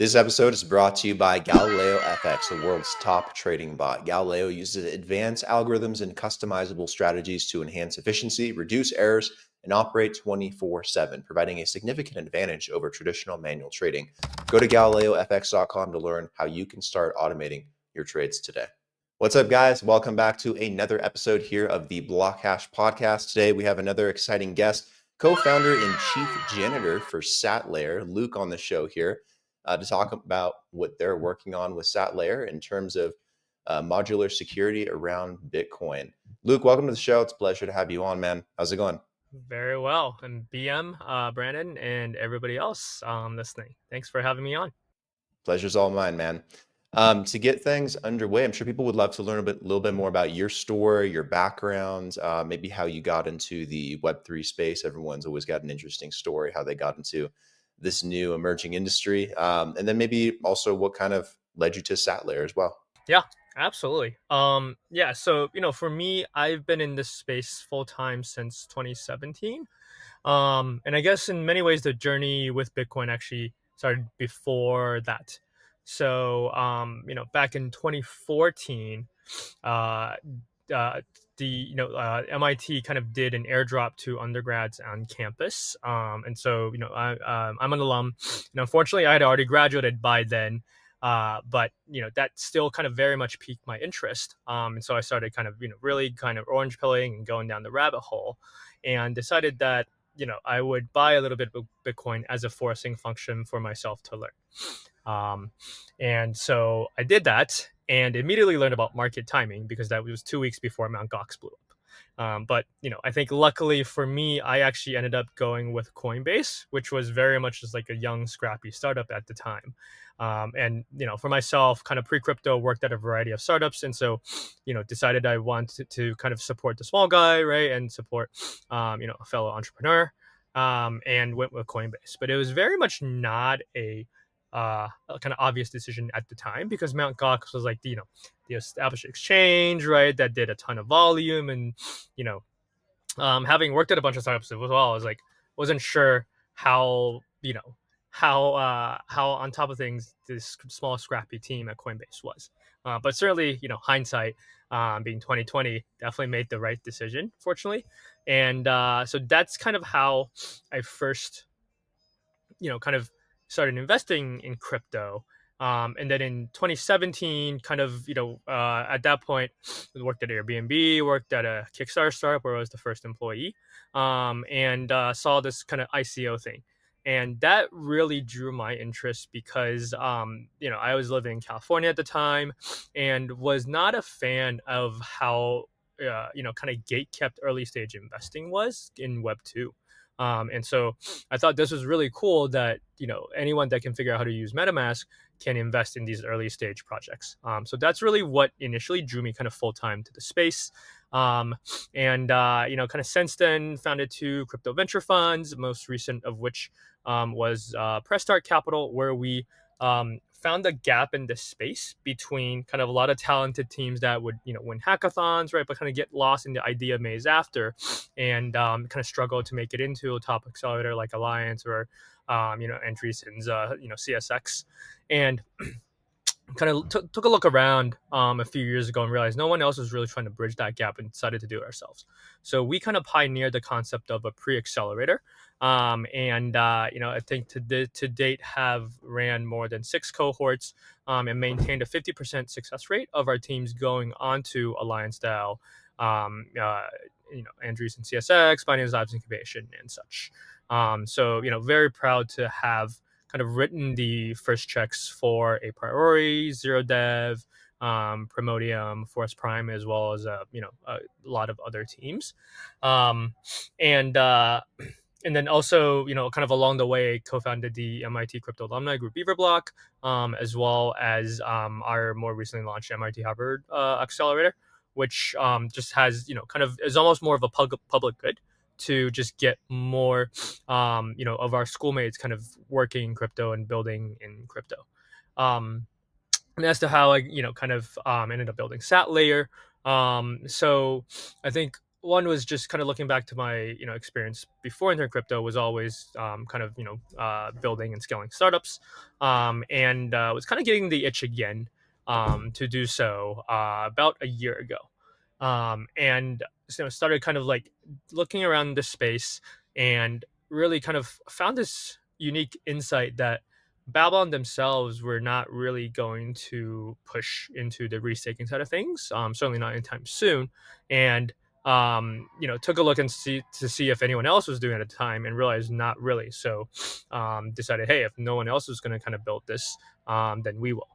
This episode is brought to you by Galileo FX, the world's top trading bot. Galileo uses advanced algorithms and customizable strategies to enhance efficiency, reduce errors, and operate 24/7, providing a significant advantage over traditional manual trading. Go to GalileoFX.com to learn how you can start automating your trades today. What's up, guys? Welcome back to another episode here of the BlockHash podcast. Today, we have another exciting guest, co-founder and chief janitor for SatLayer, Luke, on the show here to talk about what they're working on with SatLayer in terms of modular security around Bitcoin. Luke, welcome to the show. It's a pleasure to have you on, man. How's it going? Very well. And BM, Brandon, and everybody else listening. Thanks for having me on. Pleasure's all mine, man. To get things underway, I'm sure people would love to learn a little bit more about your story, your background, maybe how you got into the Web3 space. Everyone's always got an interesting story, how they got into this new emerging industry, and then maybe also what kind of led you to SatLayer as well. Yeah, absolutely. Yeah, so for me, I've been in this space full time since 2017. And I guess in many ways the journey with Bitcoin actually started before that. So back in 2014, uh, uh, the MIT kind of did an airdrop to undergrads on campus, and so I'm an alum. And unfortunately, I had already graduated by then, but that still kind of very much piqued my interest, and so I started kind of really kind of orange pilling and going down the rabbit hole, and decided that I would buy a little bit of Bitcoin as a forcing function for myself to learn. Um, and so I did that and immediately learned about market timing because that was 2 weeks before Mt. Gox blew up. But I think luckily for me, I actually ended up going with Coinbase, which was very much just like a young, scrappy startup at the time. And for myself, kind of pre-crypto, worked at a variety of startups, and so decided I wanted to kind of support the small guy, right, and support a fellow entrepreneur, and went with Coinbase. But it was very much not a kind of obvious decision at the time because Mt. Gox was like the established exchange, right, that did a ton of volume, and you know having worked at a bunch of startups as well, I was like wasn't sure how how on top of things this small scrappy team at Coinbase was. But certainly hindsight, being 2020, definitely made the right decision, fortunately. And so that's kind of how I first kind of started investing in crypto. And then in 2017, kind of, at that point, I worked at Airbnb, worked at a Kickstarter startup where I was the first employee, and saw this kind of ICO thing. And that really drew my interest because, I was living in California at the time and was not a fan of how, kind of gate kept early stage investing was in Web 2. And so I thought this was really cool that anyone that can figure out how to use MetaMask can invest in these early stage projects. So that's really what initially drew me kind of full time to the space. And kind of since then, founded two crypto venture funds, most recent of which was Press Start Capital, where we found a gap in the space between kind of a lot of talented teams that would win hackathons, right, but kind of get lost in the idea maze after, and kind of struggle to make it into a top accelerator like Alliance or entries in CSX, and kind of took a look around a few years ago and realized no one else was really trying to bridge that gap and decided to do it ourselves. So we kind of pioneered the concept of a pre-accelerator. And I think to date have ran more than 6 cohorts, and maintained a 50% success rate of our teams going onto Alliance style, Andrews and CSX, Binance Labs incubation and such. So very proud to have kind of written the first checks for aPriori, Zerodev, Primodium, Force Prime, as well as a lot of other teams, and then also kind of along the way co-founded the MIT crypto alumni group BeaverBlock, as well as our more recently launched MIT Harvard accelerator, which just has kind of is almost more of a public good to just get more of our schoolmates kind of working in crypto and building in crypto. And as to how I kind of ended up building SatLayer, so I think one was just kind of looking back to my experience before entering crypto was always kind of building and scaling startups, and was kind of getting the itch again to do so about a year ago, and started kind of like looking around this space and really kind of found this unique insight that Babylon themselves were not really going to push into the restaking side of things, certainly not anytime soon, and took a look and see if anyone else was doing it at the time and realized not really. So decided, hey, if no one else is going to kind of build this, then we will.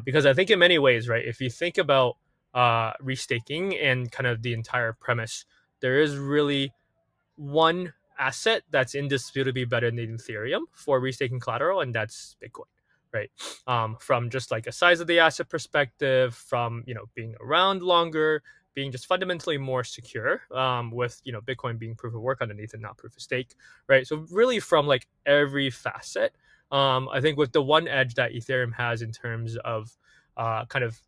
Because I think in many ways, right, if you think about restaking and kind of the entire premise, there is really one asset that's indisputably better than Ethereum for restaking collateral, and that's Bitcoin, right? From just like a size of the asset perspective, from being around longer, being just fundamentally more secure, with Bitcoin being proof of work underneath and not proof of stake, right? So really from like every facet, I think with the one edge that Ethereum has in terms of kind of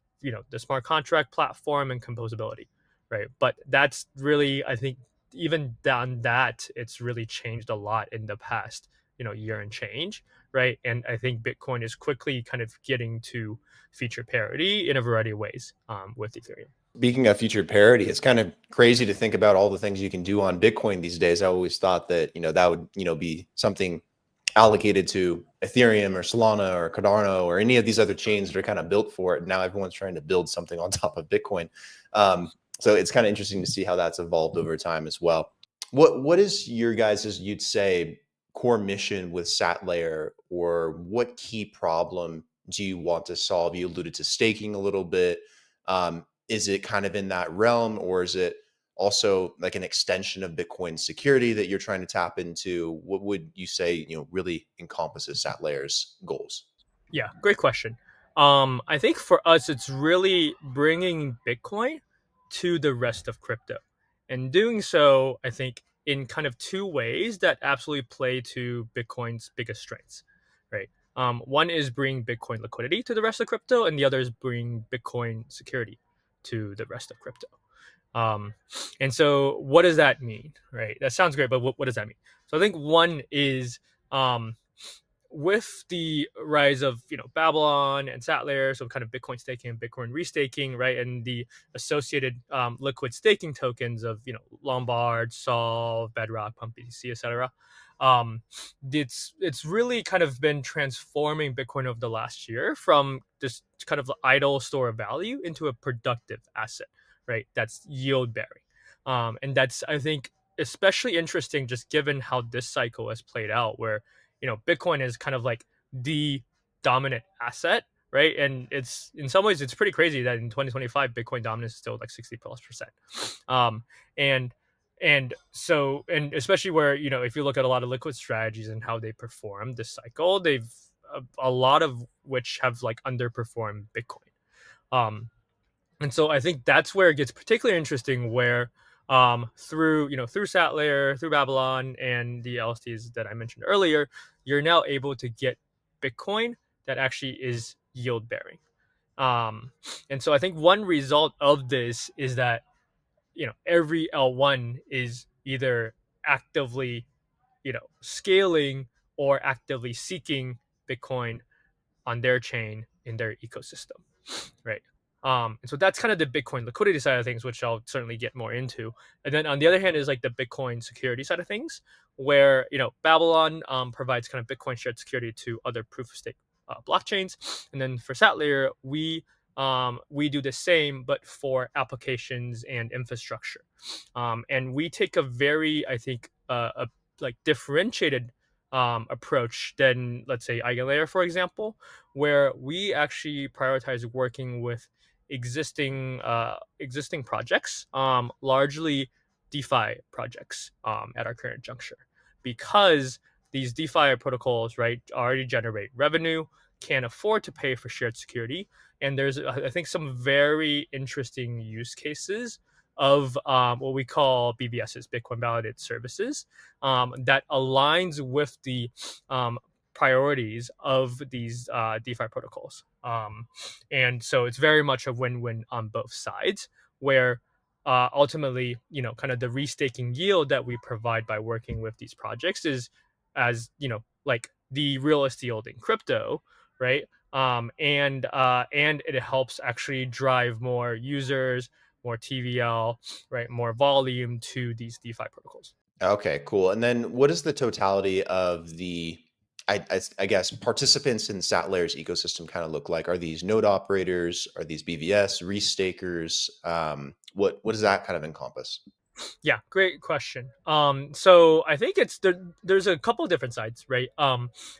the smart contract platform and composability, right? But that's really, I think, even done that, it's really changed a lot in the past year and change, right? And I think Bitcoin is quickly kind of getting to feature parity in a variety of ways with Ethereum. Speaking of future parity, it's kind of crazy to think about all the things you can do on Bitcoin these days. I always thought that, that would, be something allocated to Ethereum or Solana or Cardano or any of these other chains that are kind of built for it. Now everyone's trying to build something on top of Bitcoin. So it's kind of interesting to see how that's evolved over time as well. What is your guys', you'd say, core mission with SatLayer, or what key problem do you want to solve? You alluded to staking a little bit. Is it kind of in that realm, or is it also like an extension of Bitcoin security that you're trying to tap into? What would you say, really encompasses SatLayer's goals? Yeah, great question. I think for us, it's really bringing Bitcoin to the rest of crypto, and doing so, I think, in kind of two ways that absolutely play to Bitcoin's biggest strengths, right? One is bring Bitcoin liquidity to the rest of crypto, and the other is bring Bitcoin security to the rest of crypto. Um, and so, what does that mean, right? That sounds great, but what does that mean? So, I think one is um, with the rise of Babylon and SatLayer, so kind of Bitcoin staking and Bitcoin restaking, right, and the associated liquid staking tokens of Lombard, Sol, Bedrock, Pump BTC, etc. It's really kind of been transforming Bitcoin over the last year from this kind of idle store of value into a productive asset, right? That's yield bearing, and that's, I think, especially interesting just given how this cycle has played out, where Bitcoin is kind of like the dominant asset, right? And it's, in some ways, it's pretty crazy that in 2025 Bitcoin dominance is still like 60+%. um and especially where if you look at a lot of liquid strategies and how they perform this cycle, they've a lot of which have like underperformed Bitcoin. And so I think that's where it gets particularly interesting, where through SatLayer, through Babylon, and the LSTs that I mentioned earlier, you're now able to get Bitcoin that actually is yield bearing. And so I think one result of this is that every L1 is either actively scaling or actively seeking Bitcoin on their chain in their ecosystem, right? And so that's kind of the Bitcoin liquidity side of things, which I'll certainly get more into. And then on the other hand is like the Bitcoin security side of things, where Babylon provides kind of Bitcoin shared security to other proof of stake blockchains, and then for SatLayer we do the same but for applications and infrastructure, and we take a very, I think, a like differentiated approach than, let's say, Eigenlayer, for example, where we actually prioritize working with existing projects, largely DeFi projects, at our current juncture, because these DeFi protocols, right, already generate revenue, can't afford to pay for shared security, and there's, I think, some very interesting use cases of what we call BVSs, Bitcoin Validated Services, that aligns with the priorities of these DeFi protocols. And so it's very much a win-win on both sides, where ultimately, kind of the restaking yield that we provide by working with these projects is as like the realist yield in crypto, right? And it helps actually drive more users, more TVL, right, more volume to these DeFi protocols. Okay, cool. And then what is the totality of the, I guess, participants in SatLayer's ecosystem kind of look like? Are these node operators? Are these BVS, restakers? What does that kind of encompass? Yeah, great question. So I think there's a couple of different sides, right?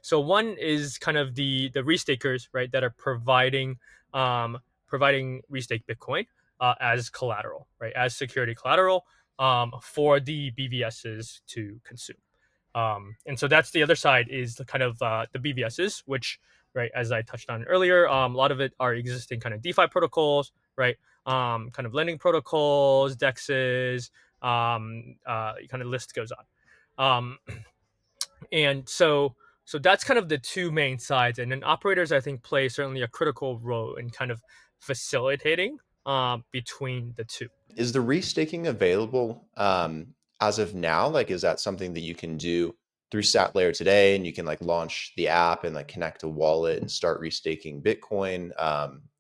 So one is kind of the restakers, right, that are providing restake Bitcoin as collateral, right, as security collateral for the BVSs to consume. And so that's the other side is the kind of the BVSs, which, right, as I touched on earlier, a lot of it are existing kind of DeFi protocols, right? Kind of lending protocols, dexes, kind of list goes on. And so that's kind of the two main sides, and then operators I think play certainly a critical role in kind of facilitating between the two. Is the restaking available as of now? Like, is that something that you can do through SatLayer today, and you can like launch the app and like connect a wallet and start restaking Bitcoin?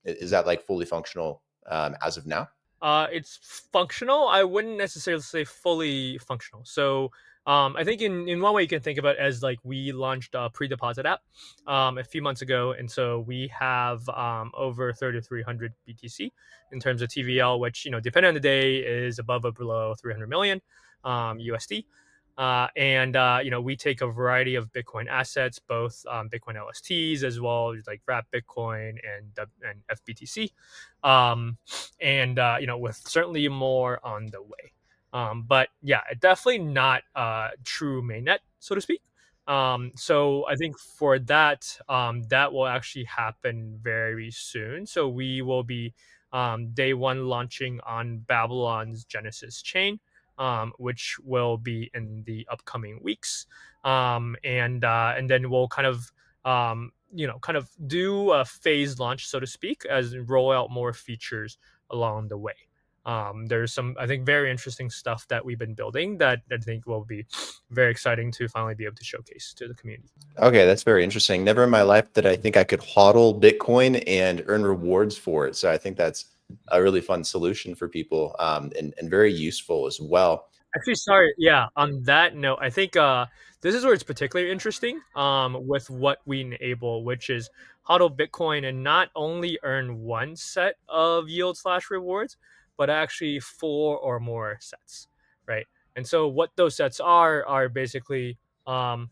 Is that like fully functional as of now? It's functional. I wouldn't necessarily say fully functional. So I think in one way you can think about it as like we launched a pre-deposit app a few months ago, and so we have over 3,300 BTC in terms of TVL, which depending on the day is above or below 300 million USD. And we take a variety of Bitcoin assets, both Bitcoin LSTs as well as like wrap Bitcoin and FBTC, and with certainly more on the way. But yeah, definitely not true mainnet, so to speak. So I think for that, that will actually happen very soon. So we will be day one launching on Babylon's Genesis chain, which will be in the upcoming weeks. And then we'll kind of do a phased launch, so to speak, as roll out more features along the way. There's some, I think, very interesting stuff that we've been building that I think will be very exciting to finally be able to showcase to the community. Okay, that's very interesting. Never in my life did I think I could hodl Bitcoin and earn rewards for it. So I think that's a really fun solution for people, and very useful as well. Actually, sorry. Yeah. On that note, I think this is where it's particularly interesting with what we enable, which is hodl Bitcoin and not only earn one set of yield slash rewards, but actually four or more sets, right? And so what those sets are basically um,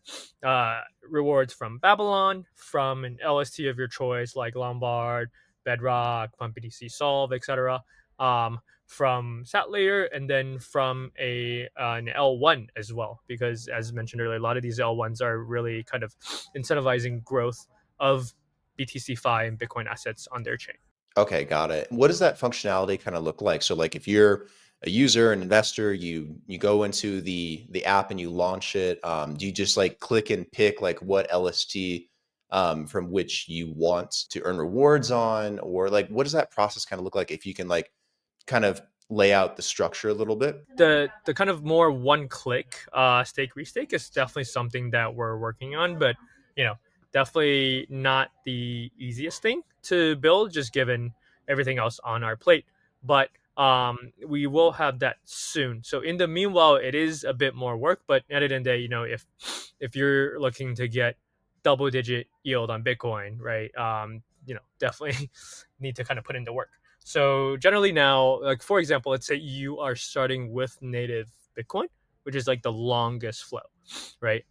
rewards from Babylon, from an LST of your choice, like Lombard, Bedrock, PumpBTC Solve, etc. From SatLayer, and then from an L1 as well, because as mentioned earlier, a lot of these L1s are really kind of incentivizing growth of BTC-Fi and Bitcoin assets on their chain. Okay, got it. What does that functionality kind of look like? So like if you're a user, an investor, you go into the app and you launch it, do you just like click and pick like what LST from which you want to earn rewards on? Or like what does that process kind of look like if you can like kind of lay out the structure a little bit? The kind of more one click stake restake is definitely something that we're working on, but you know definitely not the easiest thing to build, just given everything else on our plate. But we will have that soon. So in the meanwhile, it is a bit more work, but at the end of the day, if you're looking to get double digit yield on Bitcoin, right, definitely need to kind of put in the work. So generally now, like for example, let's say you are starting with native Bitcoin, which is like the longest flow, right?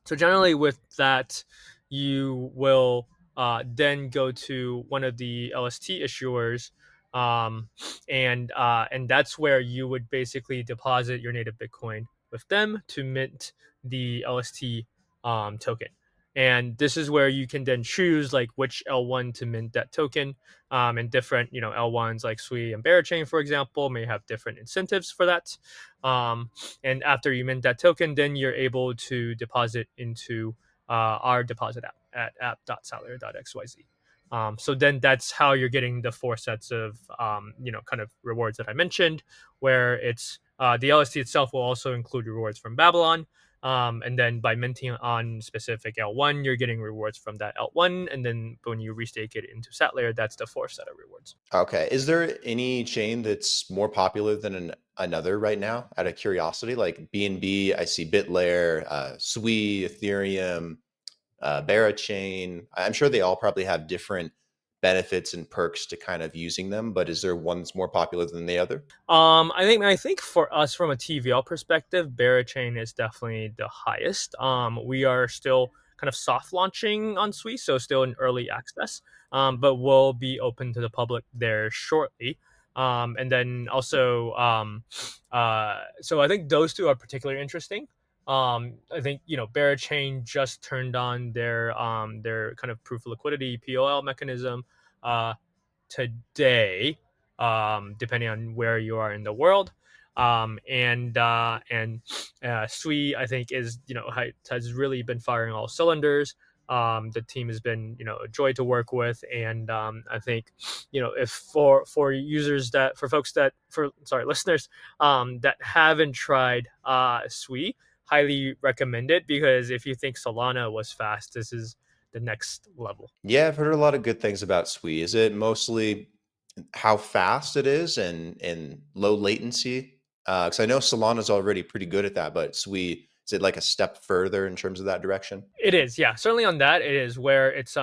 So generally with that, you will then go to one of the LST issuers, um, and that's where you would basically deposit your native Bitcoin with them to mint the LST token. And this is where you can then choose like which L1 to mint that token. And different, L1s like Sui and Berachain, for example, may have different incentives for that. Um, and after you mint that token, then you're able to deposit into our deposit app at app.satlayer.xyz. So then that's how you're getting the four sets of kind of rewards that I mentioned, where it's the LST itself will also include rewards from Babylon. And then by minting on specific L1, you're getting rewards from that L1. And then when you restake it into SatLayer, that's the fourth set of rewards. Okay. Is there any chain that's more popular than another right now? Out of curiosity, like BNB, I see BitLayer, Sui, Ethereum, Berachain. I'm sure they all probably have different benefits and perks to kind of using them, but is there one that's more popular than the other? I think for us from a TVL perspective, Berachain is definitely the highest. We are still kind of soft launching on Sui, so still in early access, but will be open to the public there shortly. And then also, so I think those two are particularly interesting. I think Berachain just turned on their kind of proof of liquidity POL mechanism uh, today, depending on where you are in the world. And Sui, I think, is has really been firing all cylinders. The team has been a joy to work with, and I think if for users that for folks that for sorry listeners that haven't tried Sui, highly recommend it, because if you think Solana was fast, this is the next level. Yeah, I've heard a lot of good things about Sui. Is it mostly how fast it is and low latency? Because I know Solana's already pretty good at that, but Sui, is it like a step further in terms of that direction? It is, yeah. Certainly on that, it is where it's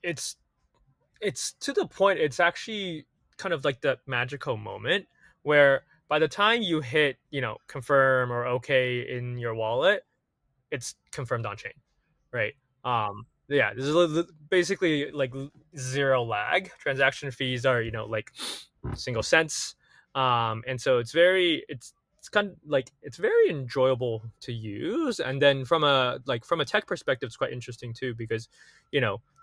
it's to the point. It's actually kind of like the magical moment where by the time you hit confirm or okay in your wallet, it's confirmed on chain, right? Yeah, this is basically like zero lag. Transaction fees are like single cents, and so it's kind of like it's very enjoyable to use. And then from a tech perspective, it's quite interesting too, because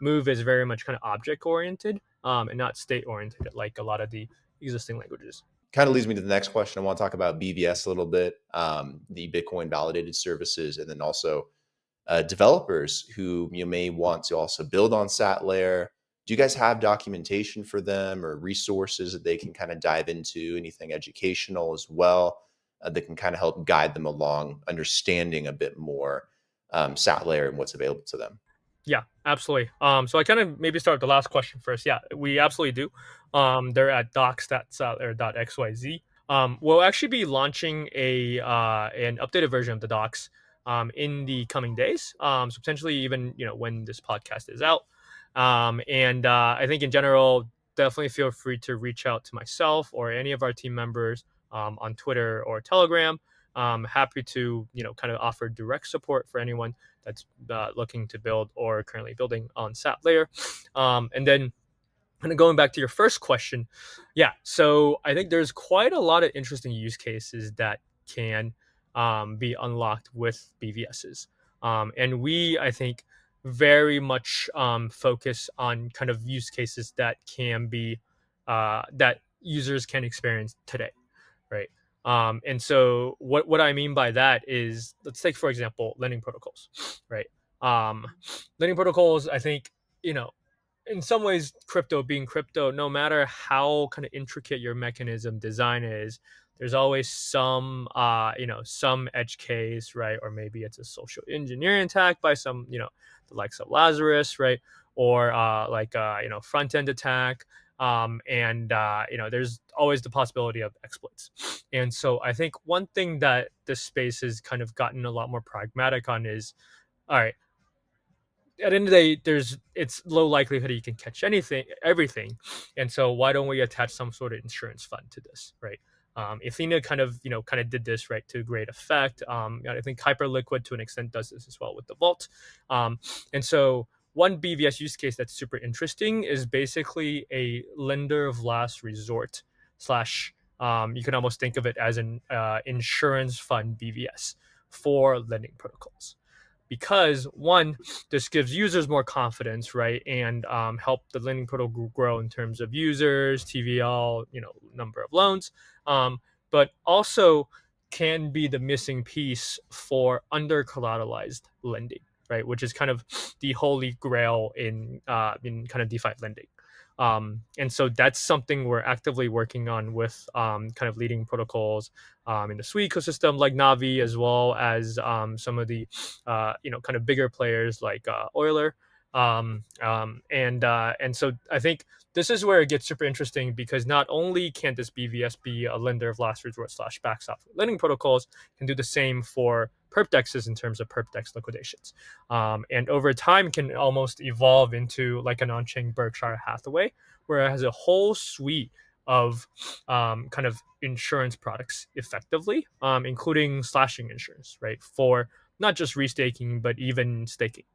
Move is very much kind of object oriented, and not state oriented like a lot of the existing languages. Kind of leads me to the next question. I want to talk about BVS a little bit, the Bitcoin validated services, and then also developers who you may want to also build on SatLayer. Do you guys have documentation for them or resources that they can kind of dive into? Anything educational as well that can kind of help guide them along understanding a bit more SatLayer and what's available to them? Yeah, absolutely. So I kind of maybe start with the last question first. Yeah, we absolutely do. They're at docs.xyz. We'll actually be launching an updated version of the docs in the coming days. So potentially even when this podcast is out. And I think in general, definitely feel free to reach out to myself or any of our team members on Twitter or Telegram. Happy to kind of offer direct support for anyone that's looking to build or currently building on SatLayer. And then kind of going back to your first question, yeah. So I think there's quite a lot of interesting use cases that can be unlocked with BVSs, and I think, very much focus on kind of use cases that can be that users can experience today, right? And so what I mean by that is, let's take for example lending protocols, right? Um, Lending protocols, I think, you know, in some ways, crypto being crypto, no matter how kind of intricate your mechanism design is, there's always some edge case, right? Or maybe it's a social engineering attack by some the likes of Lazarus, right? Or front end attack. And there's always the possibility of exploits. And so I think one thing that this space has kind of gotten a lot more pragmatic on is, all right, at the end of the day, it's low likelihood you can catch everything, and so why don't we attach some sort of insurance fund to this, right? Athena kind of did this, right, to great effect. I think Hyperliquid to an extent does this as well with the vault, and so one BVS use case that's super interesting is basically a lender of last resort slash. You can almost think of it as an insurance fund BVS for lending protocols, because one, this gives users more confidence, right, and help the lending protocol grow in terms of users, TVL, number of loans, but also can be the missing piece for under collateralized lending. right? Which is kind of the holy grail in kind of DeFi lending. And so that's something we're actively working on with kind of leading protocols in the Sui ecosystem like Navi, as well as some of the kind of bigger players like Euler. And so I think this is where it gets super interesting, because not only can this BVS be a lender of last resort slash backstop for lending protocols, can do the same for perp dexes in terms of perp dex liquidations, and over time can almost evolve into like an on-chain Berkshire Hathaway, where it has a whole suite of kind of insurance products effectively, including slashing insurance, right, for not just restaking but even staking.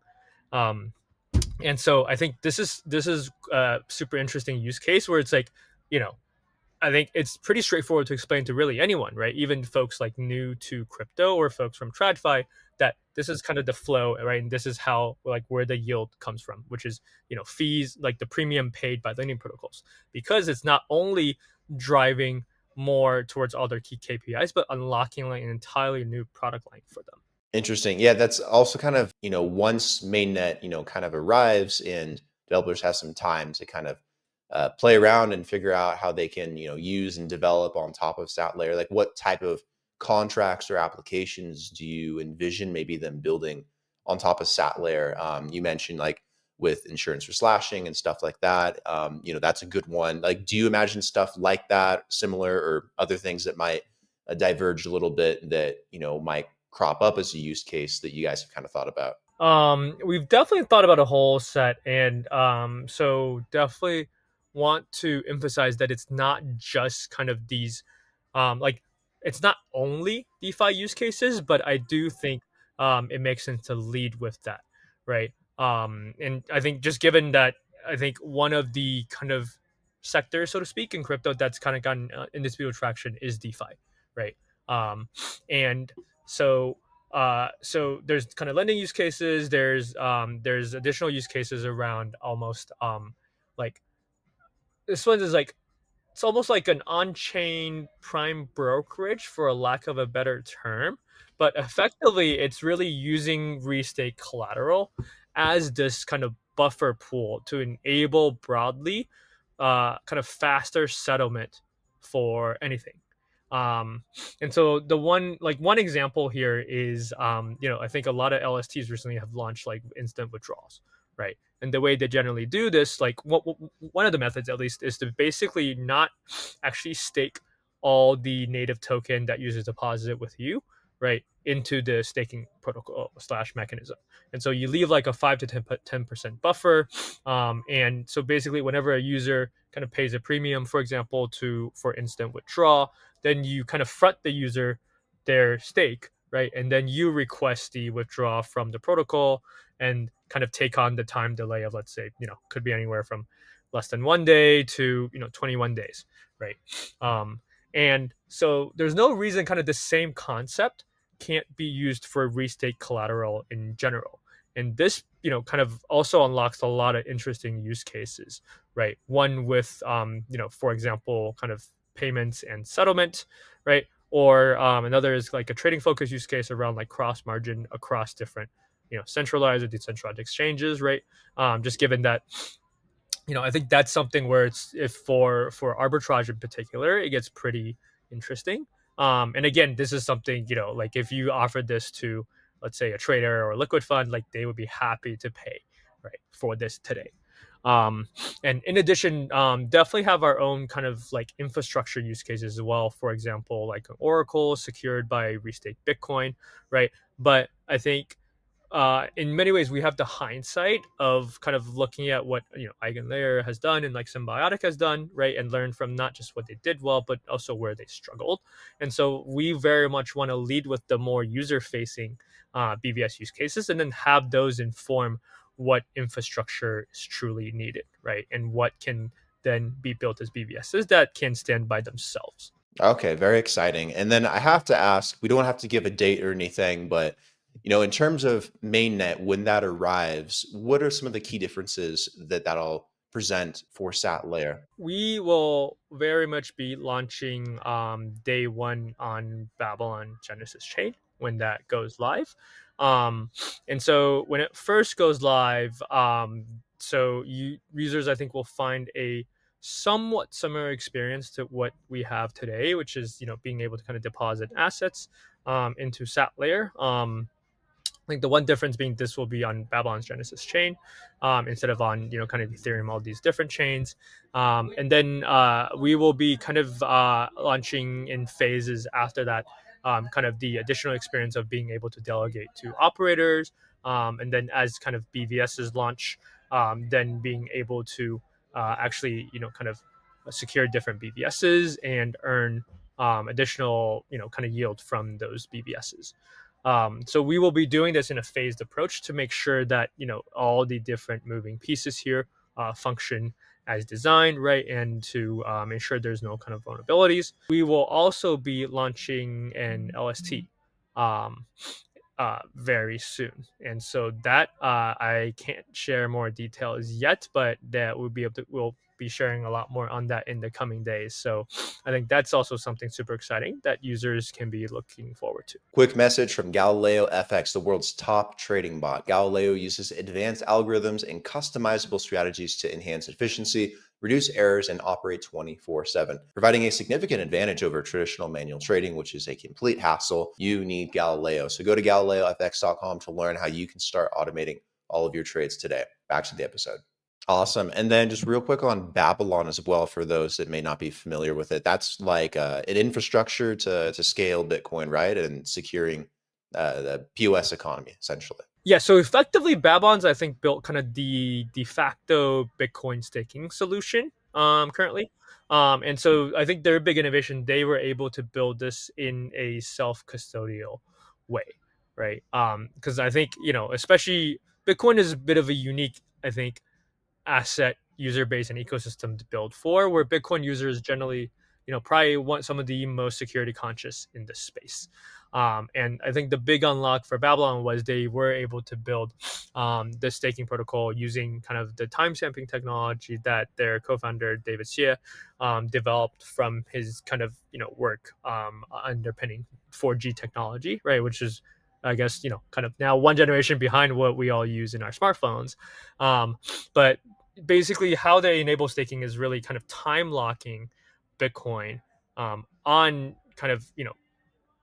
Um, and so I think this is a super interesting use case where it's like, you know, I think it's pretty straightforward to explain to really anyone, right? Even folks like new to crypto or folks from TradFi, that this is kind of the flow, right? And this is how, like, where the yield comes from, which is, fees, like the premium paid by lending protocols, because it's not only driving more towards all their key KPIs, but unlocking like an entirely new product line for them. Interesting. Yeah, that's also kind of, once mainnet, kind of arrives and developers have some time to kind of play around and figure out how they can, use and develop on top of SatLayer. Like, what type of contracts or applications do you envision maybe them building on top of SatLayer? You mentioned like with insurance for slashing and stuff like that. That's a good one. Like, do you imagine stuff like that, similar, or other things that might diverge a little bit that, might crop up as a use case that you guys have kind of thought about? We've definitely thought about a whole set, and so definitely want to emphasize that it's not just kind of these, like, it's not only DeFi use cases, but I do think it makes sense to lead with that, right? And I think just given that, I think one of the kind of sectors, so to speak, in crypto that's kind of gotten indisputable traction is DeFi, right? And so so there's kind of lending use cases. There's additional use cases around almost like this one is like, it's almost like an on-chain prime brokerage, for a lack of a better term, but effectively it's really using restake collateral as this kind of buffer pool to enable broadly kind of faster settlement for anything. um and so one example here is, I think a lot of LSTs recently have launched like instant withdrawals, right? And the way they generally do this, like one of the methods at least, is to basically not actually stake all the native token that users deposit with you, right, into the staking protocol slash mechanism. And so you leave like a 5 to 10% buffer. And so basically, whenever a user kind of pays a premium, for example, for instant withdrawal, then you kind of front the user their stake, right? And then you request the withdrawal from the protocol and kind of take on the time delay of, let's say, could be anywhere from less than 1 day to 21 days, right? um, and so there's no reason kind of the same concept can't be used for restake collateral in general. And this kind of also unlocks a lot of interesting use cases, right? One with for example, kind of payments and settlement, right? Or another is like a trading focus use case around like cross margin across different centralized or decentralized exchanges, right? Just given that, I think that's something where it's, if for arbitrage in particular, it gets pretty interesting. And again, this is something, like if you offered this to, let's say, a trader or a liquid fund, like they would be happy to pay, right, for this today. And in addition, definitely have our own kind of like infrastructure use cases as well. For example, like an Oracle secured by restake Bitcoin, right? But I think in many ways we have the hindsight of kind of looking at what Eigenlayer has done and like Symbiotic has done, right, and learn from not just what they did well but also where they struggled. And so we very much want to lead with the more user facing BVS use cases, and then have those inform what infrastructure is truly needed, right, and what can then be built as BVSs that can stand by themselves. Okay, very exciting. And then I have to ask, we don't have to give a date or anything, but in terms of mainnet, when that arrives, what are some of the key differences that that'll present for SatLayer? We will very much be launching day one on Babylon Genesis chain when that goes live. And so when it first goes live, users I think will find a somewhat similar experience to what we have today, which is being able to kind of deposit assets into SatLayer. I think the one difference being this will be on Babylon's Genesis chain instead of on kind of Ethereum, all these different chains. And then we will be kind of launching in phases after that, kind of the additional experience of being able to delegate to operators, and then as kind of BVSs launch, then being able to actually kind of secure different BVSs and earn additional kind of yield from those BVSs. So we will be doing this in a phased approach to make sure that all the different moving pieces here function as designed, right, and to ensure there's no kind of vulnerabilities. We will also be launching an LST um, very soon, and so that I can't share more details yet, but that we'll be sharing a lot more on that in the coming days. So I think that's also something super exciting that users can be looking forward to. Quick message from Galileo FX, the world's top trading bot. Galileo uses advanced algorithms and customizable strategies to enhance efficiency, reduce errors, and operate 24/7, providing a significant advantage over traditional manual trading, which is a complete hassle. You need Galileo. So go to GalileoFX.com to learn how you can start automating all of your trades today. Back to the episode. Awesome. And then just real quick on Babylon as well, for those that may not be familiar with it, that's like an infrastructure to scale Bitcoin, right? And securing the POS economy, essentially. Yeah, so effectively, Babylon's I think built kind of the de facto Bitcoin staking solution currently, and so I think their big innovation, they were able to build this in a self custodial way, right? Because I think especially Bitcoin is a bit of a unique, I think, asset user base and ecosystem to build for, where Bitcoin users generally probably want some of the most security conscious in this space. And I think the big unlock for Babylon was they were able to build the staking protocol using kind of the timestamping technology that their co-founder David Xie developed from his kind of work underpinning 4G technology, right? Which is, I guess, kind of now one generation behind what we all use in our smartphones. But basically, how they enable staking is really kind of time locking Bitcoin on kind of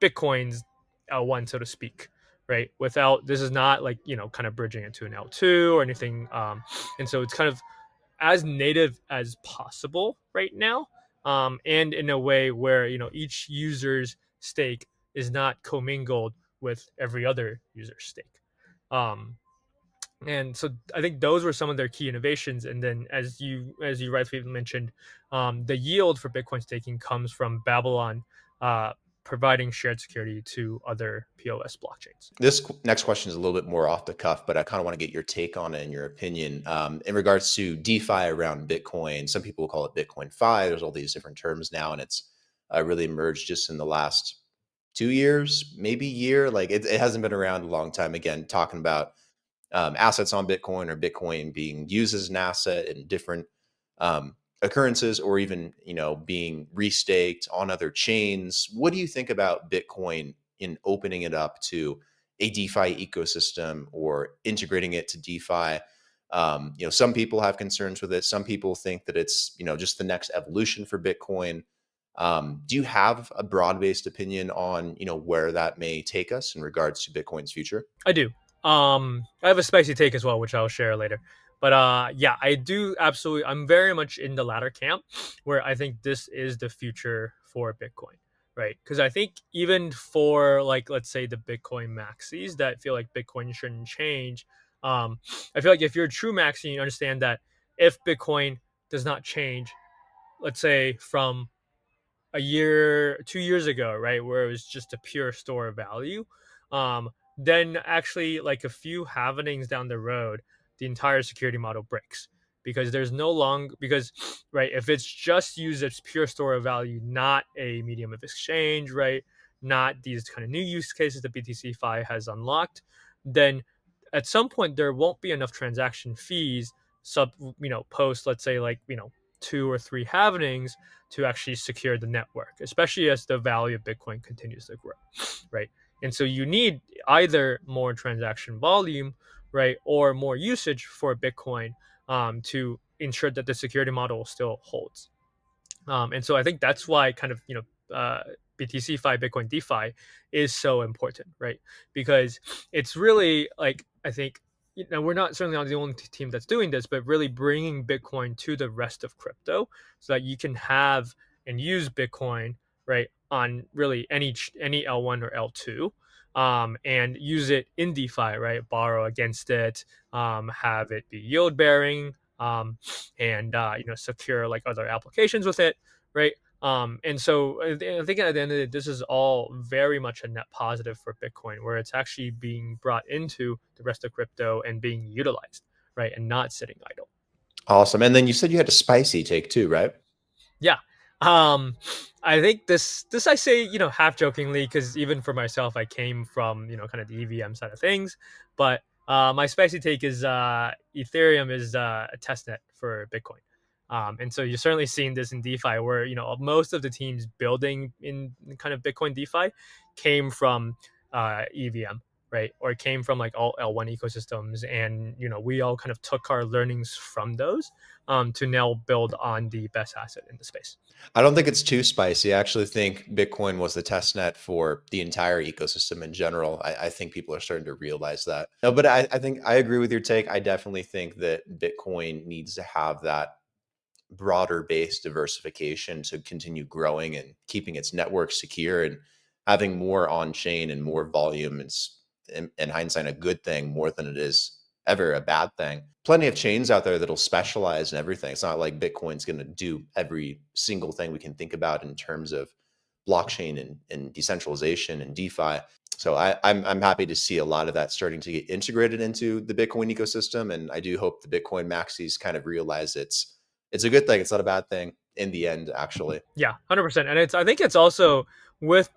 Bitcoin's L1, so to speak, right? Without, this is not like kind of bridging it to an L2 or anything, and so it's kind of as native as possible right now, and in a way where each user's stake is not commingled with every other user's stake. Um, and so I think those were some of their key innovations. And then, as you rightfully mentioned, the yield for Bitcoin staking comes from Babylon providing shared security to other POS blockchains. This next question is a little bit more off the cuff, but I kind of want to get your take on it and your opinion in regards to DeFi around Bitcoin. Some people call it Bitcoin Fi. There's all these different terms now, and it's really emerged just in the last 2 years, maybe year. Like it hasn't been around a long time. Again, talking about assets on Bitcoin or Bitcoin being used as an asset in different occurrences, or even being restaked on other chains. What do you think about Bitcoin in opening it up to a DeFi ecosystem or integrating it to DeFi? Some people have concerns with it. Some people think that it's just the next evolution for Bitcoin. Do you have a broad-based opinion on where that may take us in regards to Bitcoin's future? I do. I have a spicy take as well, which I'll share later. But yeah, I do absolutely. I'm very much in the latter camp, where I think this is the future for Bitcoin, right? Because I think even for, like, let's say the Bitcoin maxis that feel like Bitcoin shouldn't change, I feel like if you're a true maxi, you understand that if Bitcoin does not change, let's say from a year, 2 years ago, right, where it was just a pure store of value, um, then actually, like, a few halvenings down the road, the entire security model breaks, because there's no long because right, if it's just used as pure store of value, not a medium of exchange, right, not these kind of new use cases that BTC Fi has unlocked, then at some point there won't be enough transaction fees sub post, let's say, like 2 or 3 halvenings to actually secure the network, especially as the value of Bitcoin continues to grow, right? And so you need either more transaction volume, right, or more usage for Bitcoin to ensure that the security model still holds. And so I think that's why kind of BTC Fi Bitcoin DeFi is so important, right? Because it's really like I think we're not certainly not the only team that's doing this, but really bringing Bitcoin to the rest of crypto so that you can have and use Bitcoin right on really any L1 or L2. And use it in DeFi, right? Borrow against it, have it be yield bearing, and secure like other applications with it, right? And so I think at the end of the day, this is all very much a net positive for Bitcoin, where it's actually being brought into the rest of crypto and being utilized, right, and not sitting idle. Awesome. And then you said you had a spicy take too, right? Yeah. Um, I think this I say half jokingly because even for myself, I came from kind of the EVM side of things, but my spicy take is Ethereum is a testnet for Bitcoin. And so you're certainly seeing this in DeFi, where most of the teams building in kind of Bitcoin DeFi came from EVM, right, or came from like all L1 ecosystems, and we all kind of took our learnings from those to now build on the best asset in the space. I don't think it's too spicy. I actually think Bitcoin was the test net for the entire ecosystem in general. I think people are starting to realize that. No, but I think I agree with your take. I definitely think that Bitcoin needs to have that broader based diversification to continue growing and keeping its network secure and having more on chain and more volume. It's in hindsight a good thing more than it is ever a bad thing. Plenty of chains out there that'll specialize in everything. It's not like Bitcoin's going to do every single thing we can think about in terms of blockchain and decentralization and DeFi. So I'm happy to see a lot of that starting to get integrated into the Bitcoin ecosystem, and I do hope the Bitcoin maxis kind of realize it's a good thing. It's not a bad thing in the end, actually. Yeah, 100%. And I think it's also with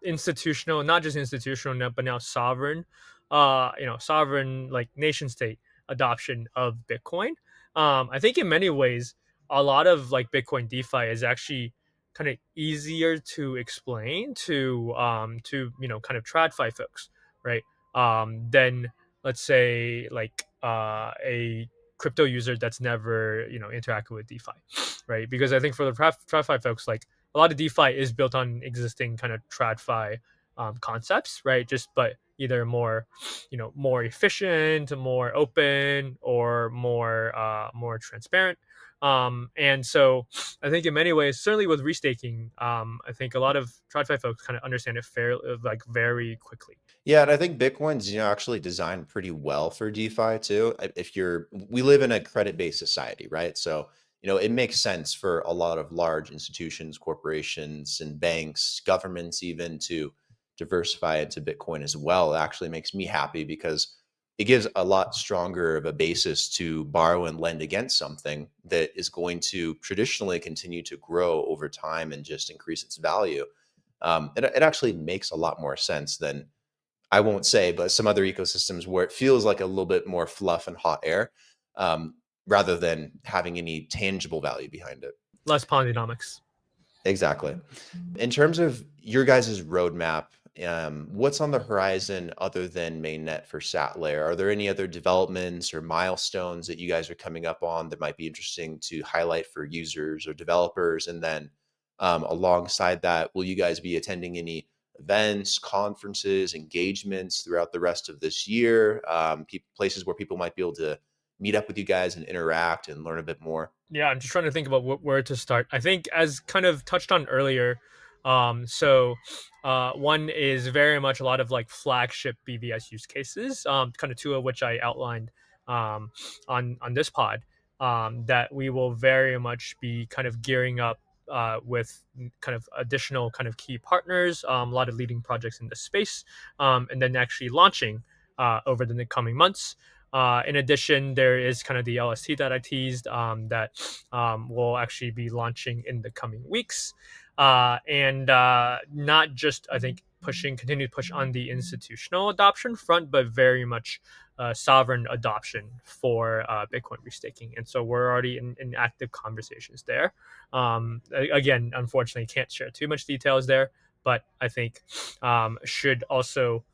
institutional, not just institutional, but now sovereign, sovereign like nation state adoption of Bitcoin. I think in many ways, a lot of like Bitcoin DeFi is actually kind of easier to explain to kind of TradFi folks, right? Than let's say like a crypto user that's never interacted with DeFi, right? Because I think for the TradFi folks, like a lot of DeFi is built on existing kind of TradFi concepts, right? Just but either more, more efficient, more open, or more transparent. And so I think in many ways, certainly with restaking, I think a lot of TradFi folks kind of understand it like very quickly. Yeah, and I think Bitcoin's actually designed pretty well for DeFi too. If we live in a credit-based society, right? So it makes sense for a lot of large institutions, corporations, and banks, governments even to diversify into Bitcoin as well. It actually makes me happy because it gives a lot stronger of a basis to borrow and lend against something that is going to traditionally continue to grow over time and just increase its value. It actually makes a lot more sense than I won't say, but some other ecosystems where it feels like a little bit more fluff and hot air, rather than having any tangible value behind it. Less Ponzinomics. Exactly. In terms of your guys' roadmap, what's on the horizon other than mainnet for SatLayer? Are there any other developments or milestones that you guys are coming up on that might be interesting to highlight for users or developers? And then alongside that, will you guys be attending any events, conferences, engagements throughout the rest of this year? Places where people might be able to meet up with you guys and interact and learn a bit more? Yeah, I'm just trying to think about where to start. I think, as kind of touched on earlier, one is very much a lot of like flagship BVS use cases, kind of two of which I outlined on this pod, that we will very much be kind of gearing up with kind of additional kind of key partners, a lot of leading projects in this space, and then actually launching over the coming months. In addition, there is kind of the LST that I teased that will actually be launching in the coming weeks. And not just, I think, continue to push on the institutional adoption front, but very much sovereign adoption for Bitcoin restaking. And so we're already in active conversations there. Again, unfortunately, can't share too much details there, but I think should also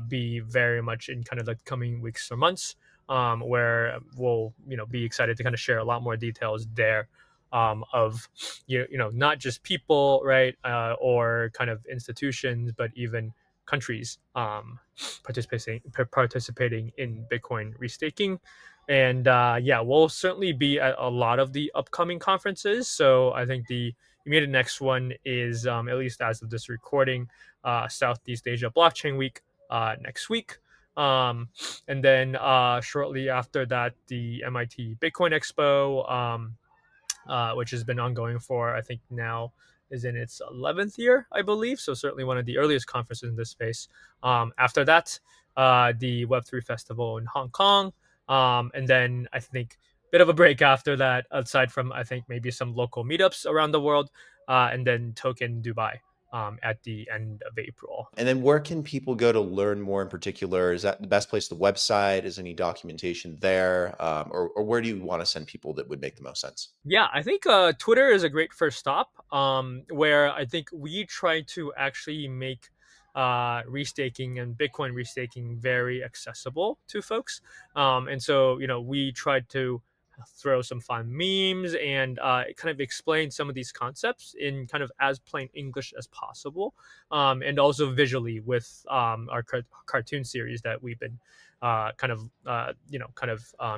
be very much in kind of the coming weeks or months, where we'll be excited to kind of share a lot more details there, of not just people, right, or kind of institutions, but even countries participating in Bitcoin restaking. And yeah, we'll certainly be at a lot of the upcoming conferences. So I think the immediate next one is, at least as of this recording, Southeast Asia Blockchain Week next week. And then shortly after that, the MIT Bitcoin Expo, which has been ongoing for, I think now is in its 11th year, I believe. So certainly one of the earliest conferences in this space. After that, the Web3 Festival in Hong Kong. And then I think bit of a break after that, aside from I think maybe some local meetups around the world, and then Token Dubai at the end of April. And then where can people go to learn more in particular? Is that the best place, the website? Is any documentation there? Or where do you want to send people that would make the most sense? Yeah, I think Twitter is a great first stop, where I think we try to actually make restaking and Bitcoin restaking very accessible to folks. And so, we tried to throw some fun memes and kind of explain some of these concepts in kind of as plain English as possible, and also visually with our cartoon series that we've been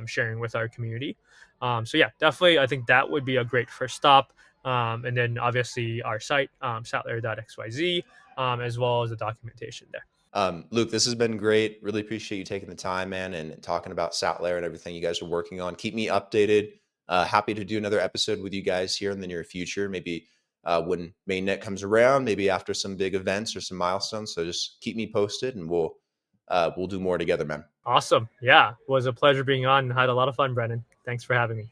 sharing with our community. So yeah, definitely, I think that would be a great first stop. And then obviously our site, SatLayer.xyz, as well as the documentation there. Luke, this has been great. Really appreciate you taking the time, man, and talking about SatLayer and everything you guys are working on. Keep me updated. Happy to do another episode with you guys here in the near future. Maybe when mainnet comes around, maybe after some big events or some milestones. So just keep me posted, and we'll do more together, man. Awesome. Yeah, it was a pleasure being on and had a lot of fun, Brennan. Thanks for having me.